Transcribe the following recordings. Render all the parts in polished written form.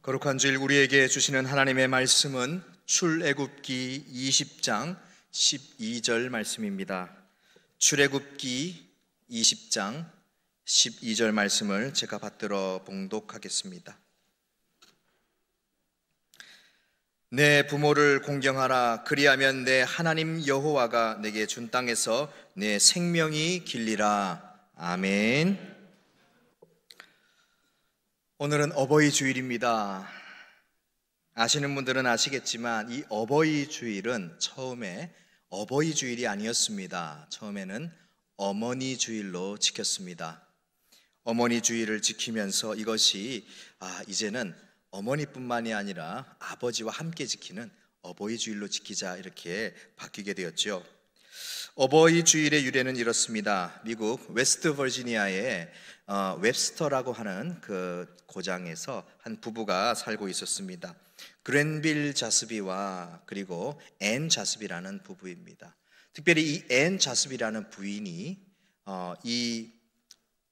거룩한 주일 우리에게 주시는 하나님의 말씀은 출애굽기 20장 12절 말씀입니다. 출애굽기 20장 12절 말씀을 제가 받들어 봉독하겠습니다. 내 부모를 공경하라. 그리하면 내 하나님 여호와가 내게 준 땅에서 내 생명이 길리라. 아멘. 오늘은 어버이 주일입니다. 아시는 분들은 아시겠지만 이 어버이 주일은 처음에 어버이 주일이 아니었습니다. 처음에는 어머니 주일로 지켰습니다. 어머니 주일을 지키면서 이것이 이제는 어머니뿐만이 아니라 아버지와 함께 지키는 어버이 주일로 지키자, 이렇게 바뀌게 되었죠. 어버이 주일의 유래는 이렇습니다. 미국 웨스트 버지니아의 웹스터라고 하는 그 고장에서 한 부부가 살고 있었습니다. 그랜빌 자스비와 그리고 앤 자스비라는 부부입니다. 특별히 이 앤 자스비라는 부인이 이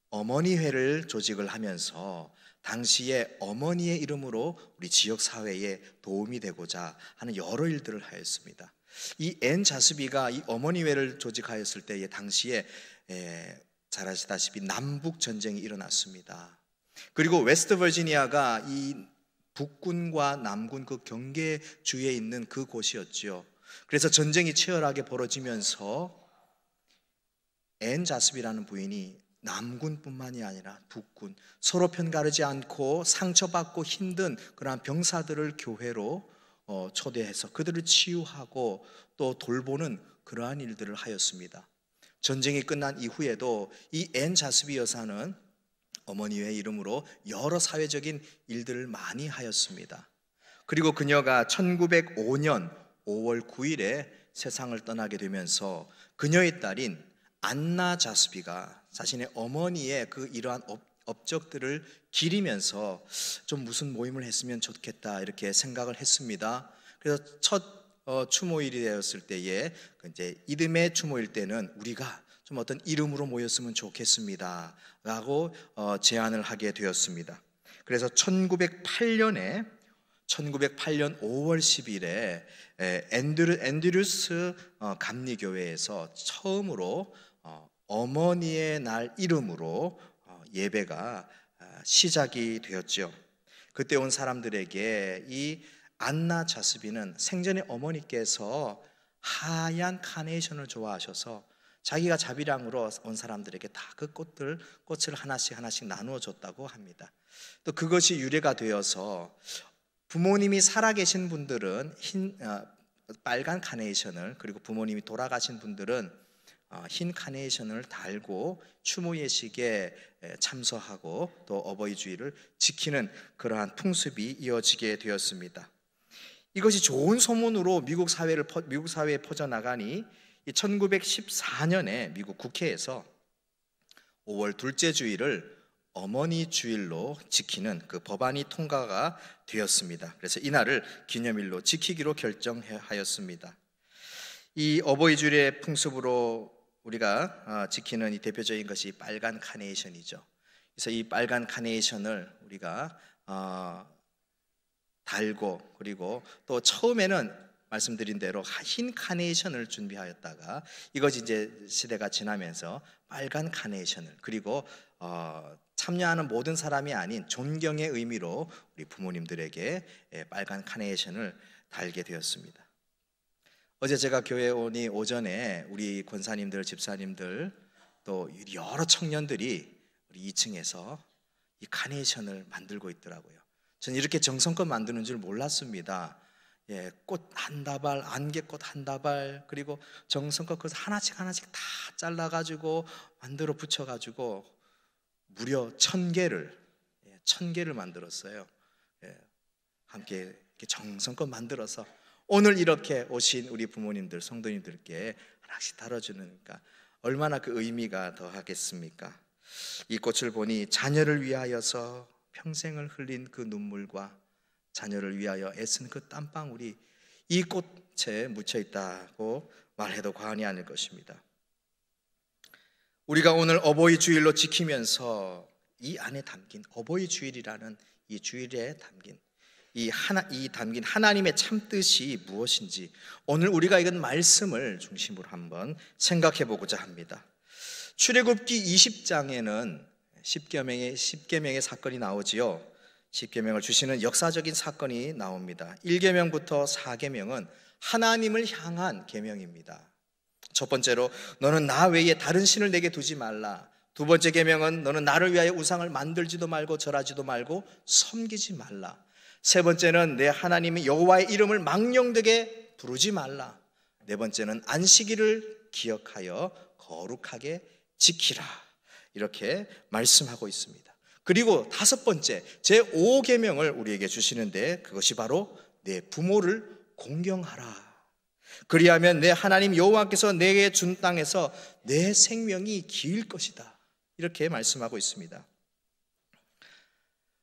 어머니회를 조직을 하면서 당시에 어머니의 이름으로 우리 지역 사회에 도움이 되고자 하는 여러 일들을 하였습니다. 이 앤 자스비가 이 어머니회를 조직하였을 때에 당시에 잘 아시다시피 남북 전쟁이 일어났습니다. 그리고 웨스트 버지니아가 이 북군과 남군 그 경계 주위에 있는 그 곳이었죠. 그래서 전쟁이 치열하게 벌어지면서 앤 자스비라는 부인이 남군뿐만이 아니라 북군, 서로 편가르지 않고 상처받고 힘든 그러한 병사들을 교회로 초대해서 그들을 치유하고 또 돌보는 그러한 일들을 하였습니다. 전쟁이 끝난 이후에도 이 앤 자스비 여사는 어머니의 이름으로 여러 사회적인 일들을 많이 하였습니다. 그리고 그녀가 1905년 5월 9일에 세상을 떠나게 되면서 그녀의 딸인 안나 자스비가 자신의 어머니의 그 이러한 업적들을 기리면서 좀 무슨 모임을 했으면 좋겠다, 이렇게 생각을 했습니다. 그래서 첫 추모일이 되었을 때에 이제 이듬해 추모일 때는 우리가 좀 어떤 이름으로 모였으면 좋겠습니다 라고 제안을 하게 되었습니다. 그래서 1908년 5월 10일에 앤드루스 감리교회에서 처음으로 어머니의 날 이름으로 예배가 시작이 되었죠. 그때 온 사람들에게 이 안나 자스비는 생전에 어머니께서 하얀 카네이션을 좋아하셔서 자기가 자비량으로 온 사람들에게 다 그 꽃을 하나씩 나누어 줬다고 합니다. 또 그것이 유래가 되어서 부모님이 살아계신 분들은 빨간 카네이션을, 그리고 부모님이 돌아가신 분들은 흰 카네이션을 달고 추모 예식에 참석하고 또 어버이 주일을 지키는 그러한 풍습이 이어지게 되었습니다. 이것이 좋은 소문으로 미국 사회에 퍼져나가니 1914년에 미국 국회에서 5월 둘째 주일을 어머니 주일로 지키는 그 법안이 통과가 되었습니다. 그래서 이날을 기념일로 지키기로 결정하였습니다. 이 어버이 주일의 풍습으로 우리가 지키는 이 대표적인 것이 빨간 카네이션이죠. 그래서 이 빨간 카네이션을 우리가 달고, 그리고 또 처음에는 말씀드린 대로 흰 카네이션을 준비하였다가 이것이 이제 시대가 지나면서 빨간 카네이션을, 그리고 참여하는 모든 사람이 아닌 존경의 의미로 우리 부모님들에게 빨간 카네이션을 달게 되었습니다. 어제 제가 교회에 오니 오전에 우리 권사님들, 집사님들 또 여러 청년들이 우리 2층에서 이 카네이션을 만들고 있더라고요. 저는 이렇게 정성껏 만드는 줄 몰랐습니다. 꽃 한 다발, 안개꽃 한 다발, 그리고 정성껏 그래서 하나씩 다 잘라가지고 만들어 붙여가지고 무려 1000개를 만들었어요. 함께 이렇게 정성껏 만들어서 오늘 이렇게 오신 우리 부모님들, 성도님들께 하나씩 달아주니까 얼마나 그 의미가 더하겠습니까? 이 꽃을 보니 자녀를 위하여서 평생을 흘린 그 눈물과 자녀를 위하여 애쓴 그 땀방울이 이 꽃에 묻혀 있다고 말해도 과언이 아닐 것입니다. 우리가 오늘 어버이 주일로 지키면서 이 안에 담긴 어버이 주일이라는 이 주일에 담긴 이 담긴 하나님의 참 뜻이 무엇인지 오늘 우리가 읽은 말씀을 중심으로 한번 생각해 보고자 합니다. 출애굽기 20장에는 10계명의 사건이 나오지요. 10계명을 주시는 역사적인 사건이 나옵니다. 1계명부터 4계명은 하나님을 향한 계명입니다. 첫 번째로 너는 나 외에 다른 신을 내게 두지 말라. 두 번째 계명은 너는 나를 위하여 우상을 만들지도 말고 절하지도 말고 섬기지 말라. 세 번째는 내 하나님 여호와의 이름을 망령되게 부르지 말라. 네 번째는 안식일을 기억하여 거룩하게 지키라. 이렇게 말씀하고 있습니다. 그리고 다섯 번째 제5계명을 우리에게 주시는데 그것이 바로 내 부모를 공경하라. 그리하면 내 하나님 여호와께서 내게 준 땅에서 내 생명이 길 것이다. 이렇게 말씀하고 있습니다.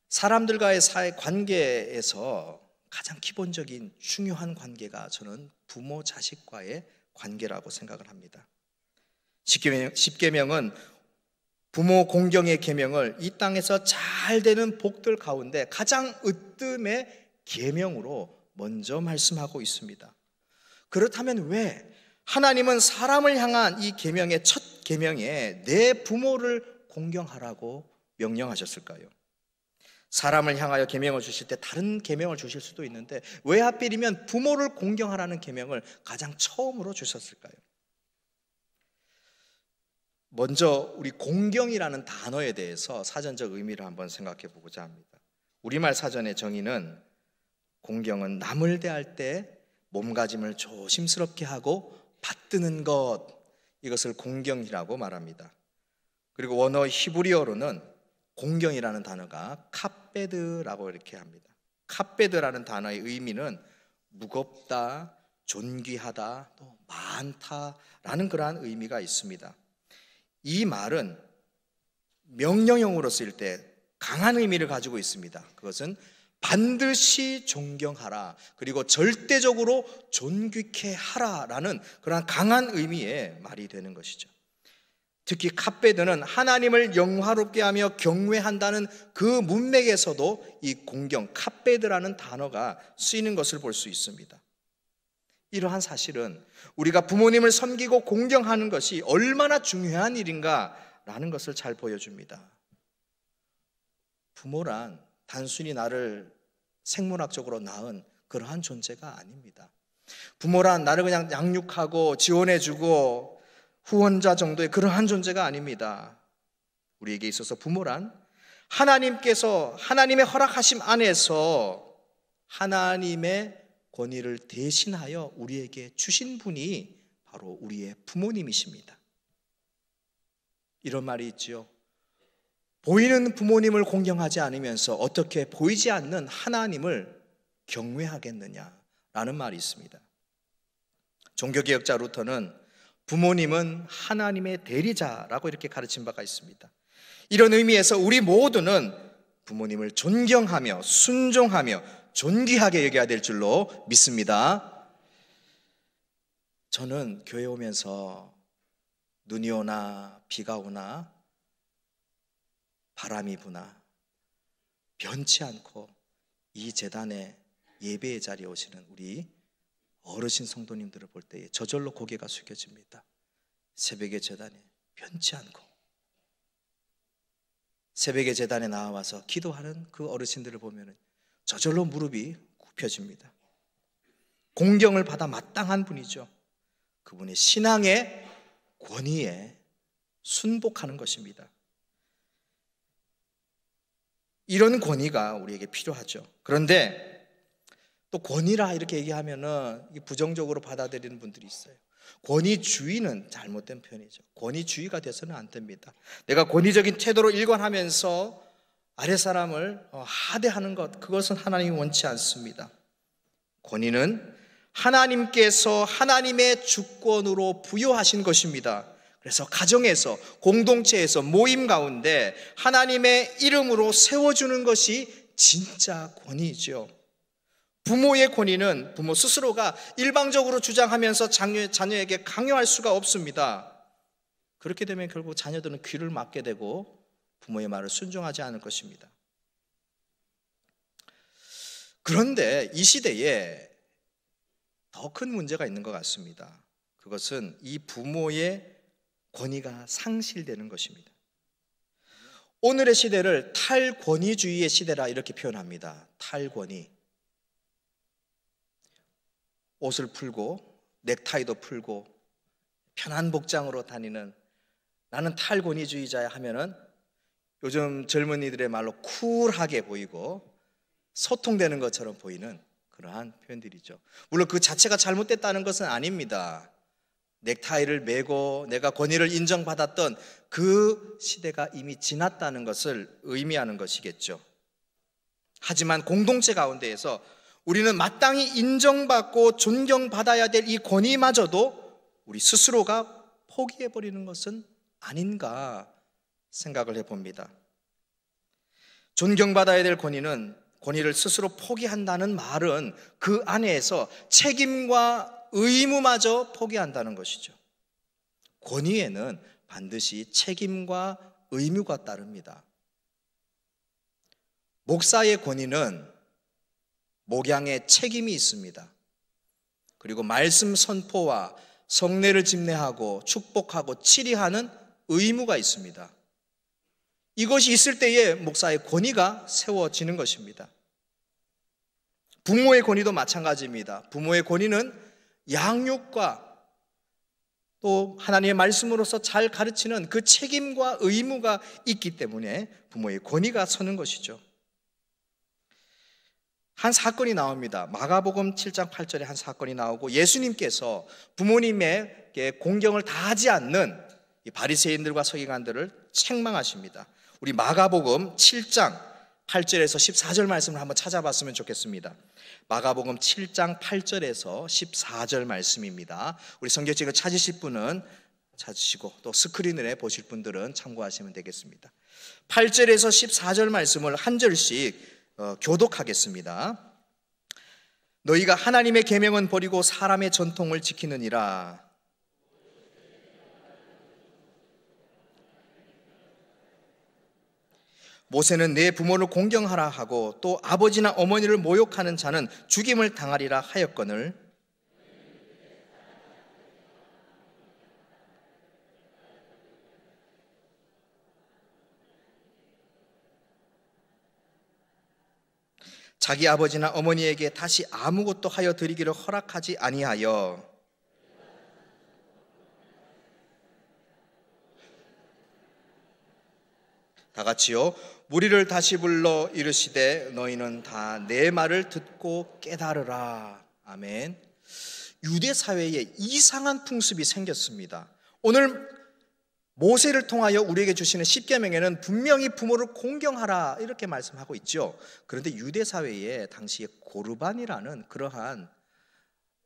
사람들과의 사회 관계에서 가장 기본적인 중요한 관계가 저는 부모 자식과의 관계라고 생각을 합니다. 10계명은 부모 공경의 계명을 이 땅에서 잘 되는 복들 가운데 가장 으뜸의 계명으로 먼저 말씀하고 있습니다. 그렇다면 왜 하나님은 사람을 향한 이 계명의 첫 계명에 내 부모를 공경하라고 명령하셨을까요? 사람을 향하여 계명을 주실 때 다른 계명을 주실 수도 있는데 왜 하필이면 부모를 공경하라는 계명을 가장 처음으로 주셨을까요? 먼저 우리 공경이라는 단어에 대해서 사전적 의미를 한번 생각해 보고자 합니다. 우리말 사전의 정의는 공경은 남을 대할 때 몸가짐을 조심스럽게 하고 받드는 것, 이것을 공경이라고 말합니다. 그리고 원어 히브리어로는 공경이라는 단어가 카베드라고 이렇게 합니다. 카베드라는 단어의 의미는 무겁다, 존귀하다, 또 많다라는 그러한 의미가 있습니다. 이 말은 명령형으로 쓰일 때 강한 의미를 가지고 있습니다. 그것은 반드시 존경하라, 그리고 절대적으로 존귀케 하라라는 그러한 강한 의미의 말이 되는 것이죠. 특히 카베드는 하나님을 영화롭게 하며 경외한다는 그 문맥에서도 이 공경, 카베드라는 단어가 쓰이는 것을 볼 수 있습니다. 이러한 사실은 우리가 부모님을 섬기고 공경하는 것이 얼마나 중요한 일인가라는 것을 잘 보여줍니다. 부모란 단순히 나를 생물학적으로 낳은 그러한 존재가 아닙니다. 부모란 나를 그냥 양육하고 지원해주고 후원자 정도의 그러한 존재가 아닙니다. 우리에게 있어서 부모란 하나님께서 하나님의 허락하심 안에서 하나님의 권위를 대신하여 우리에게 주신 분이 바로 우리의 부모님이십니다. 이런 말이 있지요. 보이는 부모님을 공경하지 않으면서 어떻게 보이지 않는 하나님을 경외하겠느냐라는 말이 있습니다. 종교개혁자 루터는 부모님은 하나님의 대리자라고 이렇게 가르친 바가 있습니다. 이런 의미에서 우리 모두는 부모님을 존경하며 순종하며 존귀하게 여겨야 될 줄로 믿습니다. 저는 교회 오면서 눈이 오나 비가 오나 바람이 부나 변치 않고 이 제단에 예배의 자리에 오시는 우리 어르신 성도님들을 볼 때에 저절로 고개가 숙여집니다. 새벽의 제단에 변치 않고 새벽의 제단에 나와서 기도하는 그 어르신들을 보면 저절로 무릎이 굽혀집니다. 공경을 받아 마땅한 분이죠. 그분의 신앙의 권위에 순복하는 것입니다. 이런 권위가 우리에게 필요하죠. 그런데 또 권위라 이렇게 얘기하면은 부정적으로 받아들이는 분들이 있어요. 권위주의는 잘못된 표현이죠. 권위주의가 돼서는 안 됩니다. 내가 권위적인 태도로 일관하면서 아랫사람을 하대하는 것, 그것은 하나님이 원치 않습니다. 권위는 하나님께서 하나님의 주권으로 부여하신 것입니다. 그래서 가정에서, 공동체에서, 모임 가운데 하나님의 이름으로 세워주는 것이 진짜 권위이죠. 부모의 권위는 부모 스스로가 일방적으로 주장하면서 자녀에게 강요할 수가 없습니다. 그렇게 되면 결국 자녀들은 귀를 막게 되고 부모의 말을 순종하지 않을 것입니다. 그런데 이 시대에 더 큰 문제가 있는 것 같습니다. 그것은 이 부모의 권위가 상실되는 것입니다. 오늘의 시대를 탈권위주의의 시대라 이렇게 표현합니다. 탈권위. 옷을 풀고 넥타이도 풀고 편한 복장으로 다니는, 나는 탈권위주의자야 하면은 요즘 젊은이들의 말로 쿨하게 보이고 소통되는 것처럼 보이는 그러한 표현들이죠. 물론 그 자체가 잘못됐다는 것은 아닙니다. 넥타이를 매고 내가 권위를 인정받았던 그 시대가 이미 지났다는 것을 의미하는 것이겠죠. 하지만 공동체 가운데에서 우리는 마땅히 인정받고 존경받아야 될 이 권위마저도 우리 스스로가 포기해버리는 것은 아닌가 생각을 해봅니다. 존경받아야 될 권위를 스스로 포기한다는 말은 그 안에서 책임과 의무마저 포기한다는 것이죠. 권위에는 반드시 책임과 의무가 따릅니다. 목사의 권위는 목양의 책임이 있습니다. 그리고 말씀 선포와 성례를 집례하고 축복하고 치리하는 의무가 있습니다. 이것이 있을 때에 목사의 권위가 세워지는 것입니다. 부모의 권위도 마찬가지입니다. 부모의 권위는 양육과 또 하나님의 말씀으로서 잘 가르치는 그 책임과 의무가 있기 때문에 부모의 권위가 서는 것이죠. 한 사건이 나옵니다. 마가복음 7장 8절에 한 사건이 나오고 예수님께서 부모님에게 공경을 다하지 않는 이 바리새인들과 서기관들을 책망하십니다. 우리 마가복음 7장 8절에서 14절 말씀을 한번 찾아봤으면 좋겠습니다. 마가복음 7장 8절에서 14절 말씀입니다. 우리 성경책을 찾으실 분은 찾으시고 또 스크린을 보실 분들은 참고하시면 되겠습니다. 8절에서 14절 말씀을 한 절씩 교독하겠습니다. 너희가 하나님의 계명은 버리고 사람의 전통을 지키느니라. 모세는 내 부모를 공경하라 하고 또 아버지나 어머니를 모욕하는 자는 죽임을 당하리라 하였거늘 자기 아버지나 어머니에게 다시 아무것도 하여 드리기를 허락하지 아니하여 다 같이요. 무리를 다시 불러 이르시되 너희는 다 내 말을 듣고 깨달으라. 아멘. 유대 사회에 이상한 풍습이 생겼습니다. 오늘 모세를 통하여 우리에게 주시는 십계명에는 분명히 부모를 공경하라 이렇게 말씀하고 있죠. 그런데 유대 사회에 당시에 고르반이라는 그러한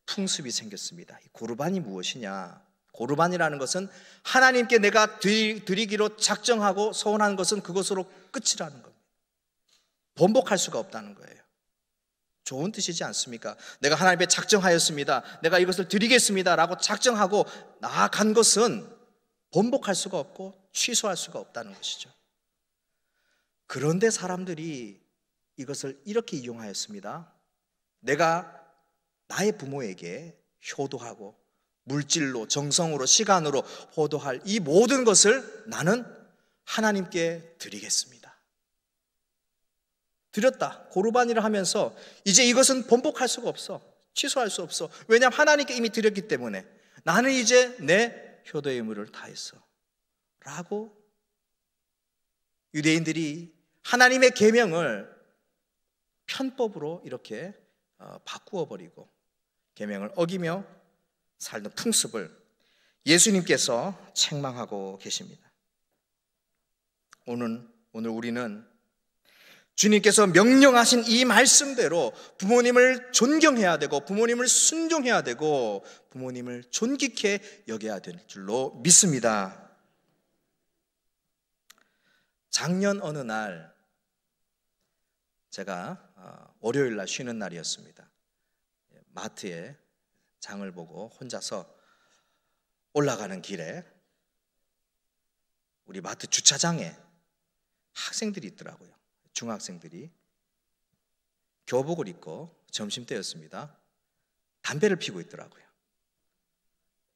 풍습이 생겼습니다. 고르반이 무엇이냐? 고르반이라는 것은 하나님께 내가 드리기로 작정하고 소원한 것은 그것으로 끝이라는 겁니다. 번복할 수가 없다는 거예요. 좋은 뜻이지 않습니까? 내가 하나님께 작정하였습니다. 내가 이것을 드리겠습니다 라고 작정하고 나아간 것은 번복할 수가 없고 취소할 수가 없다는 것이죠. 그런데 사람들이 이것을 이렇게 이용하였습니다. 내가 나의 부모에게 효도하고 물질로, 정성으로, 시간으로 효도할 이 모든 것을 나는 하나님께 드리겠습니다. 드렸다. 고르반이라 하면서 이제 이것은 번복할 수가 없어. 취소할 수 없어. 왜냐하면 하나님께 이미 드렸기 때문에 나는 이제 내 효도의 의무를 다했어 라고 유대인들이 하나님의 계명을 편법으로 이렇게 바꾸어 버리고 계명을 어기며 살던 풍습을 예수님께서 책망하고 계십니다. 오늘 우리는 주님께서 명령하신 이 말씀대로 부모님을 존경해야 되고 부모님을 순종해야 되고 부모님을 존귀케 여겨야 될 줄로 믿습니다. 작년 어느 날 제가 월요일 날 쉬는 날이었습니다. 마트에 장을 보고 혼자서 올라가는 길에 우리 마트 주차장에 학생들이 있더라고요. 중학생들이. 교복을 입고 점심때였습니다. 담배를 피고 있더라고요.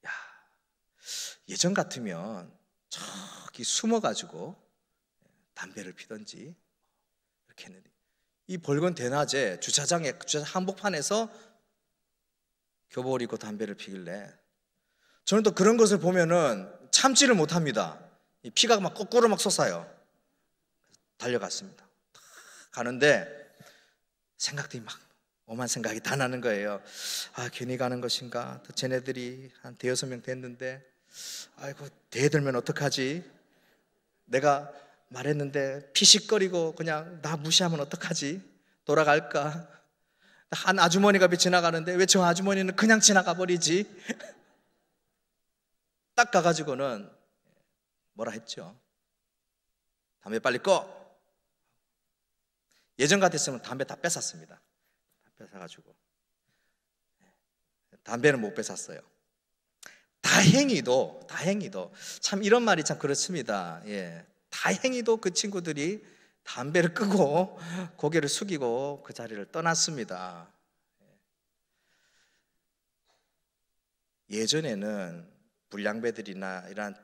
야, 예전 같으면 저기 숨어가지고 담배를 피던지 이렇게 했는데, 이 벌건 대낮에 주차 한복판에서 교복을 입고 담배를 피길래 저는 또 그런 것을 보면은 참지를 못합니다. 이 피가 막 거꾸로 막 솟아요. 달려갔습니다. 가는데 생각들이 막 오만 생각이 다 나는 거예요. 아, 괜히 가는 것인가? 쟤네들이 한 대여섯 명 됐는데, 아이고 대들면 어떡하지? 내가 말했는데 피식거리고 그냥 나 무시하면 어떡하지? 돌아갈까? 한 아주머니가 지나가는데 왜 저 아주머니는 그냥 지나가 버리지? 딱 가가지고는 뭐라 했죠? 담배 빨리 꺼! 예전 같았으면 담배 다 뺏었습니다. 다 뺏어가지고 담배는 못 뺏었어요. 다행히도 참 이런 말이 참 그렇습니다. 예, 다행히도 그 친구들이 담배를 끄고 고개를 숙이고 그 자리를 떠났습니다. 예전에는 불량배들이나 이런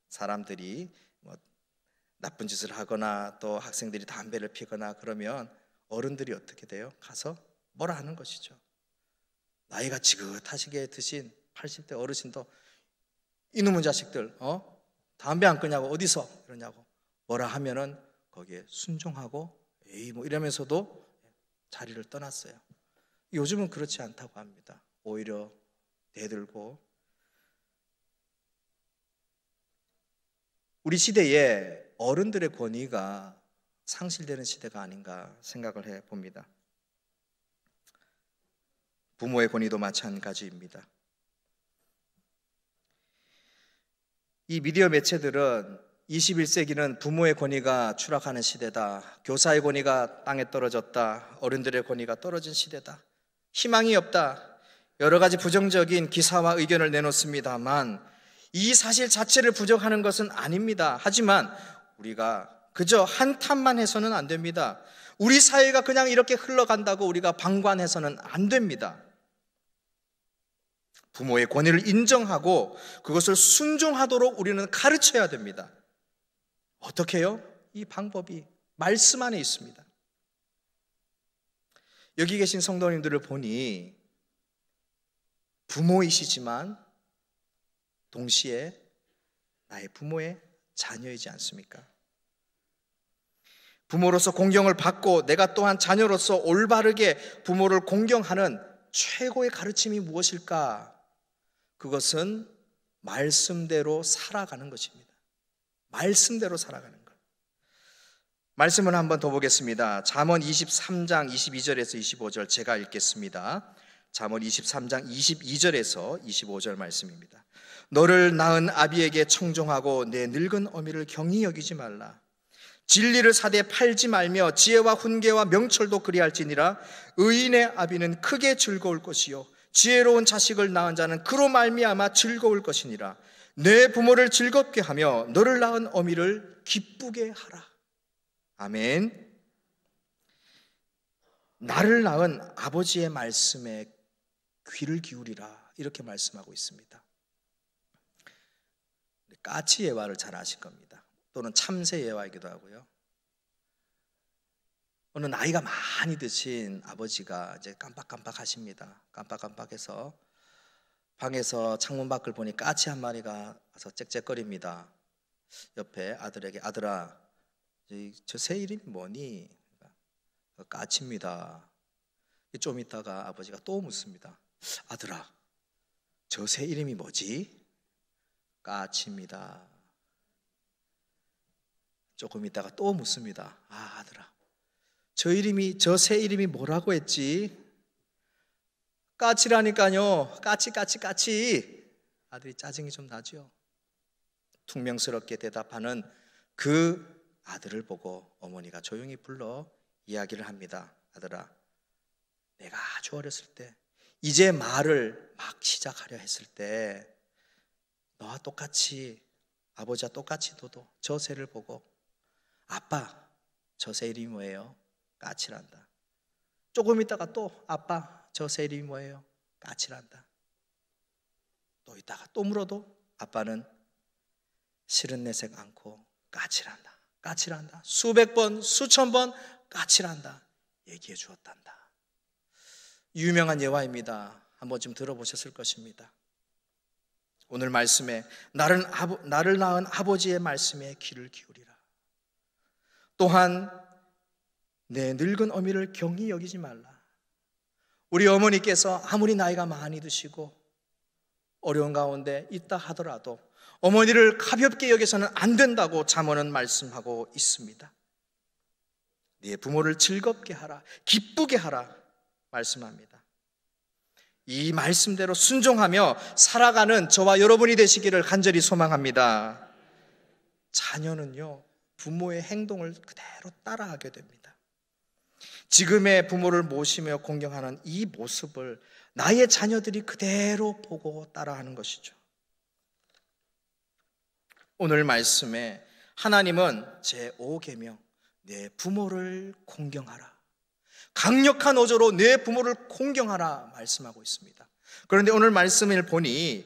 사람들이 뭐 나쁜 짓을 하거나 또 학생들이 담배를 피거나 그러면 어른들이 어떻게 돼요? 가서 뭐라 하는 것이죠. 나이가 지긋하시게 드신 80대 어르신도 이놈의 자식들 담배 안 끄냐고 어디서 그러냐고 뭐라 하면은 거기에 순종하고 에이 뭐 이러면서도 자리를 떠났어요. 요즘은 그렇지 않다고 합니다. 오히려 대들고. 우리 시대에 어른들의 권위가 상실되는 시대가 아닌가 생각을 해봅니다. 부모의 권위도 마찬가지입니다. 이 미디어 매체들은 21세기는 부모의 권위가 추락하는 시대다, 교사의 권위가 땅에 떨어졌다, 어른들의 권위가 떨어진 시대다, 희망이 없다, 여러 가지 부정적인 기사와 의견을 내놓습니다만 이 사실 자체를 부정하는 것은 아닙니다. 하지만 우리가 그저 한탄만 해서는 안 됩니다. 우리 사회가 그냥 이렇게 흘러간다고 우리가 방관해서는 안 됩니다. 부모의 권위를 인정하고 그것을 순종하도록 우리는 가르쳐야 됩니다. 어떻게 해요? 이 방법이 말씀 안에 있습니다. 여기 계신 성도님들을 보니 부모이시지만 동시에 나의 부모의 자녀이지 않습니까? 부모로서 공경을 받고 내가 또한 자녀로서 올바르게 부모를 공경하는 최고의 가르침이 무엇일까? 그것은 말씀대로 살아가는 것입니다. 말씀대로 살아가는 것. 말씀을 한번 더 보겠습니다. 잠언 23장 22절에서 25절 제가 읽겠습니다. 잠언 23장 22절에서 25절 말씀입니다. 너를 낳은 아비에게 청종하고 내 늙은 어미를 경히 여기지 말라. 진리를 사되 팔지 말며 지혜와 훈계와 명철도 그리할지니라. 의인의 아비는 크게 즐거울 것이요 지혜로운 자식을 낳은 자는 그로 말미암아 즐거울 것이니라. 내 부모를 즐겁게 하며 너를 낳은 어미를 기쁘게 하라. 아멘. 나를 낳은 아버지의 말씀에 귀를 기울이라, 이렇게 말씀하고 있습니다. 까치 예화를 잘 아실 겁니다. 또는 참새 예화이기도 하고요. 어느 나이가 많이 드신 아버지가 이제 깜빡깜빡하십니다. 깜빡깜빡해서 방에서 창문 밖을 보니 까치 한 마리가 와서 짹짹거립니다. 옆에 아들에게 아들아, 저 새 이름이 뭐니? 까치입니다. 좀 있다가 아버지가 또 묻습니다. 아들아, 저 새 이름이 뭐지? 까치입니다. 조금 있다가 또 묻습니다. 아, 아들아, 저 새 이름이 뭐라고 했지? 까치라니까요. 까치. 아들이 짜증이 좀 나죠. 퉁명스럽게 대답하는 그 아들을 보고 어머니가 조용히 불러 이야기를 합니다. 아들아, 내가 아주 어렸을 때 이제 말을 막 시작하려 했을 때 너와 똑같이, 아버지와 똑같이 너도 저 새를 보고 아빠, 저 새 이름이 뭐예요? 까치란다. 조금 있다가 또 아빠 저 새 이름이 뭐예요? 까칠한다. 또 있다가 또 물어도 아빠는 싫은 내색 않고 까칠한다. 까칠한다. 수백 번, 수천 번 까칠한다. 얘기해 주었단다. 유명한 예화입니다. 한 번쯤 들어보셨을 것입니다. 오늘 말씀에 나를 낳은 아버지의 말씀에 귀를 기울이라. 또한 내 늙은 어미를 경히 여기지 말라. 우리 어머니께서 아무리 나이가 많이 드시고 어려운 가운데 있다 하더라도 어머니를 가볍게 여겨서는 안 된다고 잠언은 말씀하고 있습니다. 네 부모를 즐겁게 하라, 기쁘게 하라 말씀합니다. 이 말씀대로 순종하며 살아가는 저와 여러분이 되시기를 간절히 소망합니다. 자녀는요, 부모의 행동을 그대로 따라하게 됩니다. 지금의 부모를 모시며 공경하는 이 모습을 나의 자녀들이 그대로 보고 따라하는 것이죠. 오늘 말씀에 하나님은 제5계명 내 부모를 공경하라, 강력한 어조로 내 부모를 공경하라 말씀하고 있습니다. 그런데 오늘 말씀을 보니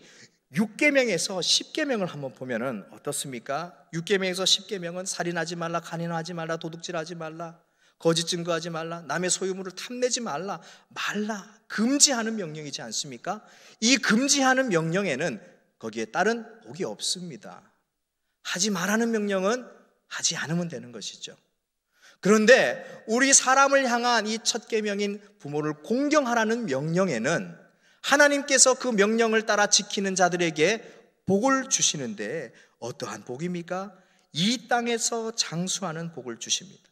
6계명에서 10계명을 한번 보면은 어떻습니까? 6계명에서 10계명은 살인하지 말라, 간음하지 말라, 도둑질하지 말라, 거짓 증거하지 말라, 남의 소유물을 탐내지 말라 금지하는 명령이지 않습니까? 이 금지하는 명령에는 거기에 따른 복이 없습니다. 하지 말라는 명령은 하지 않으면 되는 것이죠. 그런데 우리 사람을 향한 이 첫 계명인 부모를 공경하라는 명령에는 하나님께서 그 명령을 따라 지키는 자들에게 복을 주시는데 어떠한 복입니까? 이 땅에서 장수하는 복을 주십니다.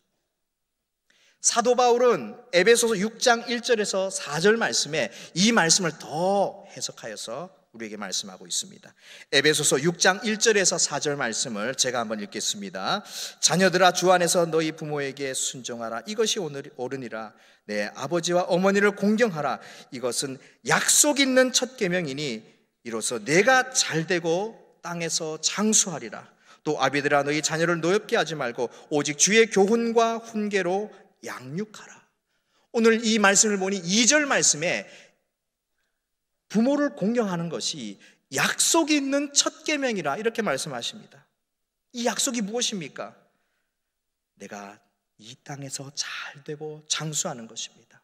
사도 바울은 에베소서 6장 1절에서 4절 말씀에 이 말씀을 더 해석하여서 우리에게 말씀하고 있습니다. 에베소서 6장 1절에서 4절 말씀을 제가 한번 읽겠습니다. 자녀들아, 주 안에서 너희 부모에게 순종하라. 이것이 옳으니라. 내 아버지와 어머니를 공경하라. 이것은 약속 있는 첫 계명이니 이로써 내가 잘되고 땅에서 장수하리라. 또 아비들아, 너희 자녀를 노엽게 하지 말고 오직 주의 교훈과 훈계로 양육하라. 오늘 이 말씀을 보니 2절 말씀에 부모를 공경하는 것이 약속이 있는 첫 계명이라 이렇게 말씀하십니다. 이 약속이 무엇입니까? 내가 이 땅에서 잘되고 장수하는 것입니다.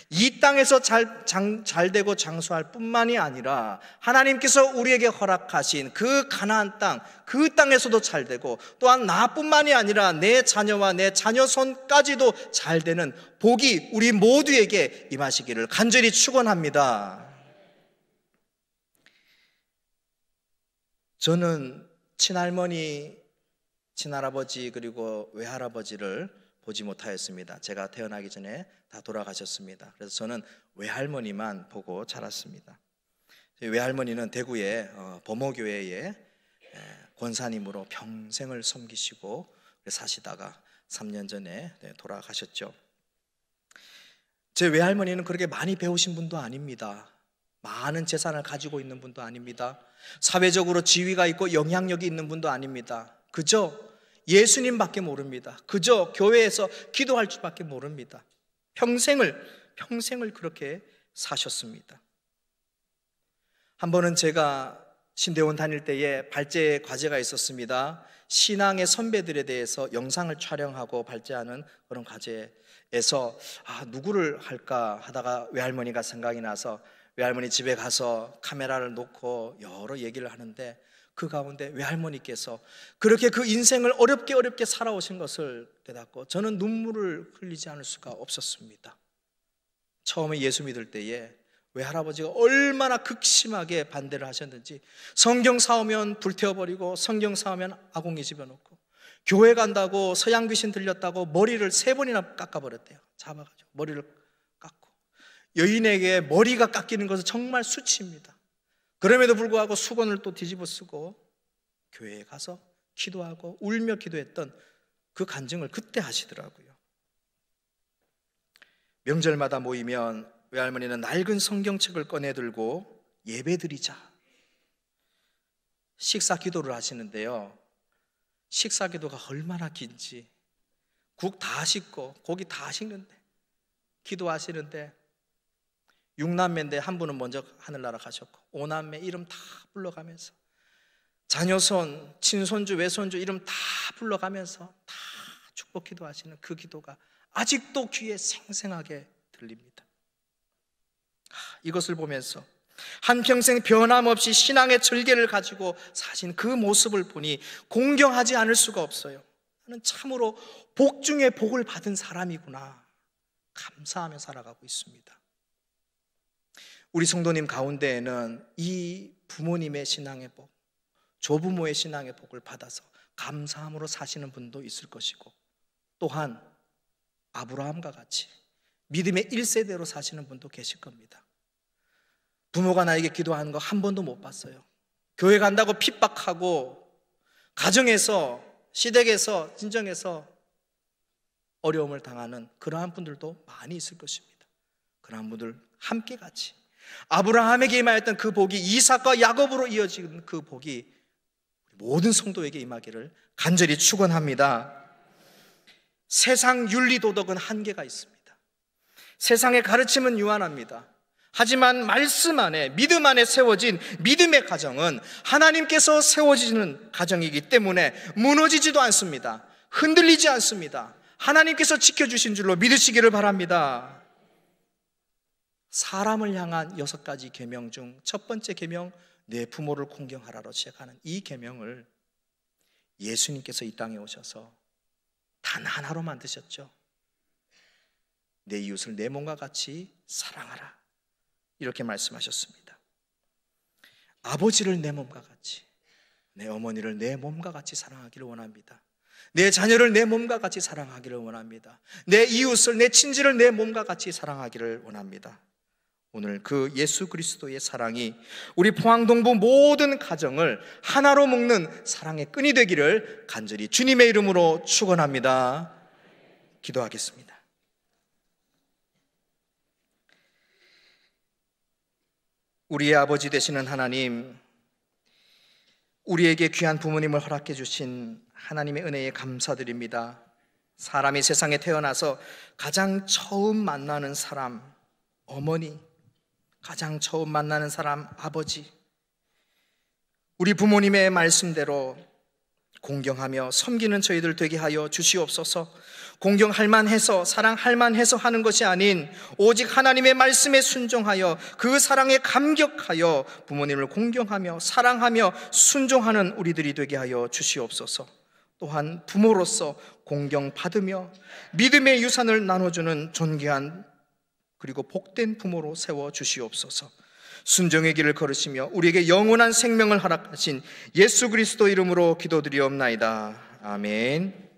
이 땅에서 잘되고 장수할 뿐만이 아니라 하나님께서 우리에게 허락하신 그 가나안 땅, 그 땅에서도 잘되고 또한 나뿐만이 아니라 내 자녀와 내 자녀손까지도 잘되는 복이 우리 모두에게 임하시기를 간절히 축원합니다. 저는 친할머니, 친할아버지 그리고 외할아버지를 보지 못하였습니다. 제가 태어나기 전에 다 돌아가셨습니다. 그래서 저는 외할머니만 보고 자랐습니다. 외할머니는 대구의 범어교회의 권사님으로 평생을 섬기시고 사시다가 3년 전에 돌아가셨죠. 제 외할머니는 그렇게 많이 배우신 분도 아닙니다. 많은 재산을 가지고 있는 분도 아닙니다. 사회적으로 지위가 있고 영향력이 있는 분도 아닙니다. 그저 예수님밖에 모릅니다. 그저 교회에서 기도할 줄밖에 모릅니다. 평생을 그렇게 사셨습니다. 한 번은 제가 신대원 다닐 때에 발제 과제가 있었습니다. 신앙의 선배들에 대해서 영상을 촬영하고 발제하는 그런 과제에서 누구를 할까 하다가 외할머니가 생각이 나서 외할머니 집에 가서 카메라를 놓고 여러 얘기를 하는데 그 가운데 외할머니께서 그렇게 그 인생을 어렵게 살아오신 것을 깨닫고 저는 눈물을 흘리지 않을 수가 없었습니다. 처음에 예수 믿을 때에 외할아버지가 얼마나 극심하게 반대를 하셨는지 성경 사오면 불태워버리고 성경 사오면 아궁이 집어넣고 교회 간다고 서양 귀신 들렸다고 머리를 3번이나 깎아버렸대요. 잡아가지고 머리를 깎고 여인에게 머리가 깎이는 것은 정말 수치입니다. 그럼에도 불구하고 수건을 또 뒤집어 쓰고 교회에 가서 기도하고 울며 기도했던 그 간증을 그때 하시더라고요. 명절마다 모이면 외할머니는 낡은 성경책을 꺼내들고 예배드리자 식사 기도를 하시는데요, 식사 기도가 얼마나 긴지 국 다 씻고 고기 다 식는데 기도하시는데 6남매인데 한 분은 먼저 하늘나라 가셨고 5남매 이름 다 불러가면서 자녀손, 친손주, 외손주 이름 다 불러가면서 다 축복 기도하시는 그 기도가 아직도 귀에 생생하게 들립니다. 이것을 보면서 한평생 변함없이 신앙의 절개를 가지고 사신 그 모습을 보니 공경하지 않을 수가 없어요. 나는 참으로 복 중에 복을 받은 사람이구나 감사하며 살아가고 있습니다. 우리 성도님 가운데에는 이 부모님의 신앙의 복, 조부모의 신앙의 복을 받아서 감사함으로 사시는 분도 있을 것이고, 또한 아브라함과 같이 믿음의 1세대로 사시는 분도 계실 겁니다. 부모가 나에게 기도하는 거 한 번도 못 봤어요. 교회 간다고 핍박하고 가정에서, 시댁에서, 진정에서 어려움을 당하는 그러한 분들도 많이 있을 것입니다. 그러한 분들 함께 같이 아브라함에게 임하였던 그 복이 이삭과 야곱으로 이어지는 그 복이 모든 성도에게 임하기를 간절히 축원합니다. 세상 윤리도덕은 한계가 있습니다. 세상의 가르침은 유한합니다. 하지만 말씀 안에, 믿음 안에 세워진 믿음의 가정은 하나님께서 세워지는 가정이기 때문에 무너지지도 않습니다. 흔들리지 않습니다. 하나님께서 지켜주신 줄로 믿으시기를 바랍니다. 사람을 향한 6가지 계명 중 첫 번째 계명, 내 부모를 공경하라로 시작하는 이 계명을 예수님께서 이 땅에 오셔서 단 하나로 만드셨죠. 내 이웃을 내 몸과 같이 사랑하라, 이렇게 말씀하셨습니다. 아버지를 내 몸과 같이, 내 어머니를 내 몸과 같이 사랑하기를 원합니다. 내 자녀를 내 몸과 같이 사랑하기를 원합니다. 내 이웃을, 내 친지를 내 몸과 같이 사랑하기를 원합니다. 오늘 그 예수 그리스도의 사랑이 우리 포항동부 모든 가정을 하나로 묶는 사랑의 끈이 되기를 간절히 주님의 이름으로 축원합니다. 기도하겠습니다. 우리의 아버지 되시는 하나님, 우리에게 귀한 부모님을 허락해 주신 하나님의 은혜에 감사드립니다. 사람이 세상에 태어나서 가장 처음 만나는 사람 어머니, 가장 처음 만나는 사람 아버지, 우리 부모님의 말씀대로 공경하며 섬기는 저희들 되게 하여 주시옵소서. 공경할 만해서, 사랑할 만해서 하는 것이 아닌 오직 하나님의 말씀에 순종하여 그 사랑에 감격하여 부모님을 공경하며 사랑하며 순종하는 우리들이 되게 하여 주시옵소서. 또한 부모로서 공경받으며 믿음의 유산을 나눠주는 존귀한 그리고 복된 부모로 세워 주시옵소서. 순종의 길을 걸으시며 우리에게 영원한 생명을 허락하신 예수 그리스도 이름으로 기도드리옵나이다. 아멘.